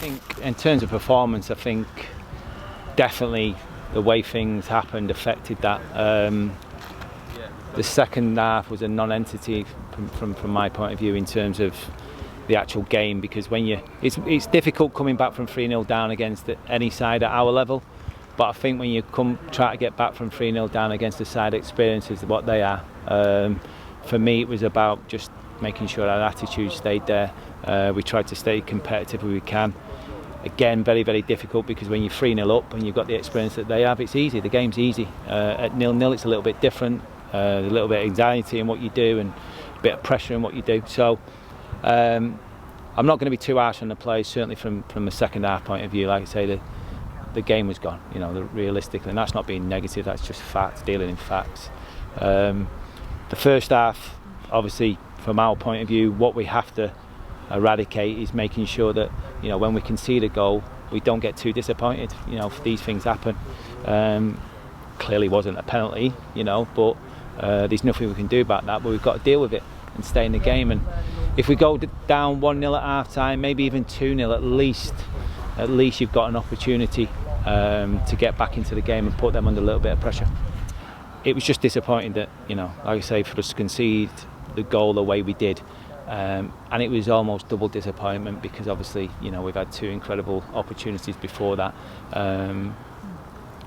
think in terms of performance, I think definitely the way things happened affected that. The second half was a non-entity from my point of view in terms of the actual game, because when it's difficult coming back from 3-0 down against any side at our level, but I think when you try to get back from 3-0 down against a side experienced as what they are, for me it was about just making sure our attitude stayed there. We tried to stay competitive as we can. Again, very, very difficult, because when you're 3-0 up and you've got the experience that they have, it's easy. The game's easy. At 0-0, it's a little bit different. A little bit of anxiety in what you do and a bit of pressure in what you do. So I'm not going to be too harsh on the players, certainly from the second half point of view. Like I say, the game was gone, realistically, and that's not being negative, that's just facts, dealing in facts. The first half, obviously, from our point of view, what we have to eradicate is making sure that when we concede a goal, we don't get too disappointed. These things happen. Clearly wasn't a penalty, but there's nothing we can do about that. But we've got to deal with it and stay in the game. And if we go down 1-0 at half time, maybe even 2-0 at least you've got an opportunity to get back into the game and put them under a little bit of pressure. It was just disappointing that, like I say, for us to concede the goal the way we did. And it was almost double disappointment, because obviously, we've had two incredible opportunities before that.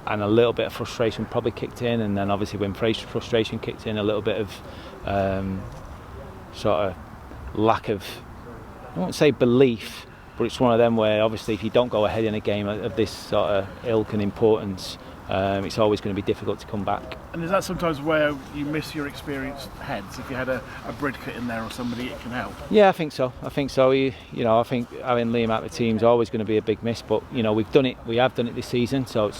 And a little bit of frustration probably kicked in, and then obviously when frustration kicked in, a little bit of sort of lack of, I won't say belief, but it's one of them where obviously if you don't go ahead in a game of this sort of ilk and importance, it's always going to be difficult to come back. And is that sometimes where you miss your experienced heads? If you had a Bridcut in there or somebody, it can help. Yeah, I think so. I think having Liam out of the team is always going to be a big miss. But we've done it. We have done it this season, so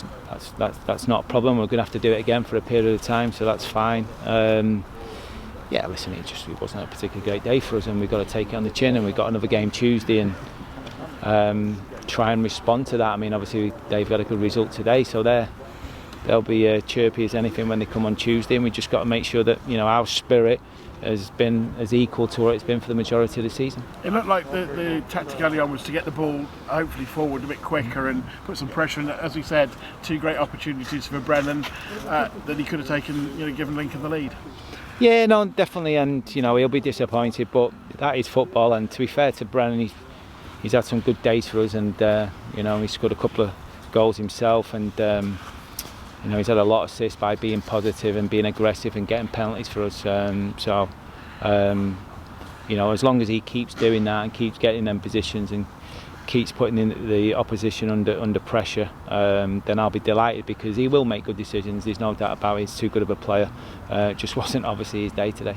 that's not a problem. We're going to have to do it again for a period of time, so that's fine. Yeah, listen, it wasn't a particularly great day for us, and we've got to take it on the chin. And we've got another game Tuesday, and try and respond to that. I mean, obviously they've got a good result today, so they'll be chirpy as anything when they come on Tuesday, and we just got to make sure that our spirit has been as equal to what it's been for the majority of the season. It looked like the tactic early on was to get the ball hopefully forward a bit quicker and put some pressure. And as we said, two great opportunities for Brennan that he could have taken, given Lincoln the lead. Yeah, no, definitely, and he'll be disappointed, but that is football. And to be fair to Brennan, he's had some good days for us, and he scored a couple of goals himself, and he's had a lot of assists by being positive and being aggressive and getting penalties for us. As long as he keeps doing that and keeps getting them positions and keeps putting in the opposition under pressure, then I'll be delighted, because he will make good decisions. There's no doubt about it. He's too good of a player. Just wasn't obviously his day today.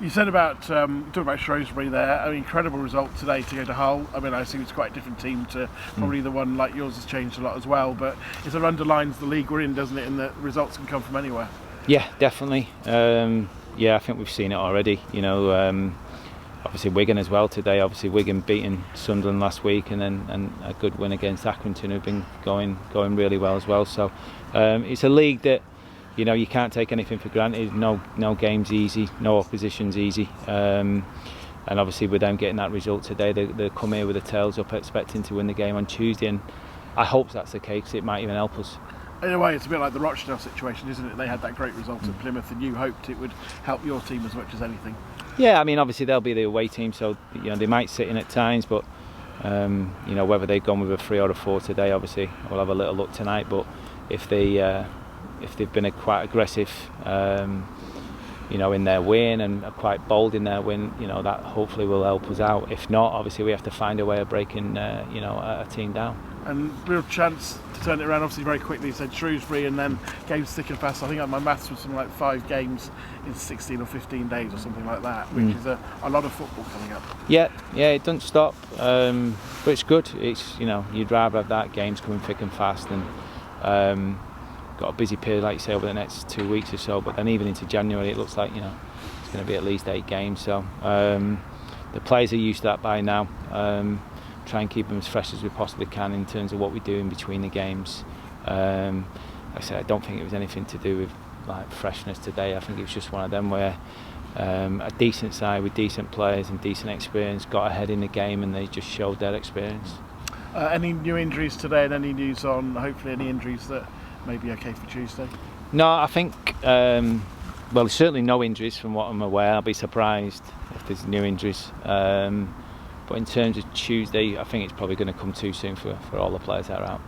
You said talking about Shrewsbury there, an incredible result today to go to Hull. I mean, I assume it's quite a different team to probably the one like yours has changed a lot as well, but it sort of underlines the league we're in, doesn't it, and that results can come from anywhere. Yeah, definitely. I think we've seen it already. Obviously Wigan as well today. Obviously Wigan beating Sunderland last week, and a good win against Appleton, who've been going really well as well. So it's a league that you can't take anything for granted. No game's easy, no opposition's easy, and obviously with them getting that result today, they come here with their tails up, expecting to win the game on Tuesday, and I hope that's the case. It might even help us. In a way, it's a bit like the Rochdale situation, isn't it? They had that great result at Plymouth, and you hoped it would help your team as much as anything. Yeah, I mean, obviously they'll be the away team, so they might sit in at times, but whether they've gone with a 3 or a 4 today, obviously we'll have a little look tonight. But if they've been quite aggressive, in their win, and are quite bold in their win, that hopefully will help us out. If not, obviously we have to find a way of breaking, a team down. And real chance to turn it around, obviously very quickly. You said Shrewsbury, and then games thick and fast. I think my maths was something like 5 games in 16 or 15 days or something like that, which is a lot of football coming up. Yeah, it doesn't stop, but it's good. It's you'd rather have that, games coming thick and fast, and got a busy period, like you say, over the next 2 weeks or so. But then even into January, it looks like it's going to be at least 8 games. So the players are used to that by now. Try and keep them as fresh as we possibly can in terms of what we do in between the games. Like I said, I don't think it was anything to do with freshness today. I think it was just one of them where a decent side with decent players and decent experience got ahead in the game, and they just showed their experience. Any new injuries today, and any news on hopefully any injuries that may be okay for Tuesday? No, I think well, certainly no injuries from what I'm aware. I'll be surprised if there's new injuries. But in terms of Tuesday, I think it's probably going to come too soon for all the players that are out.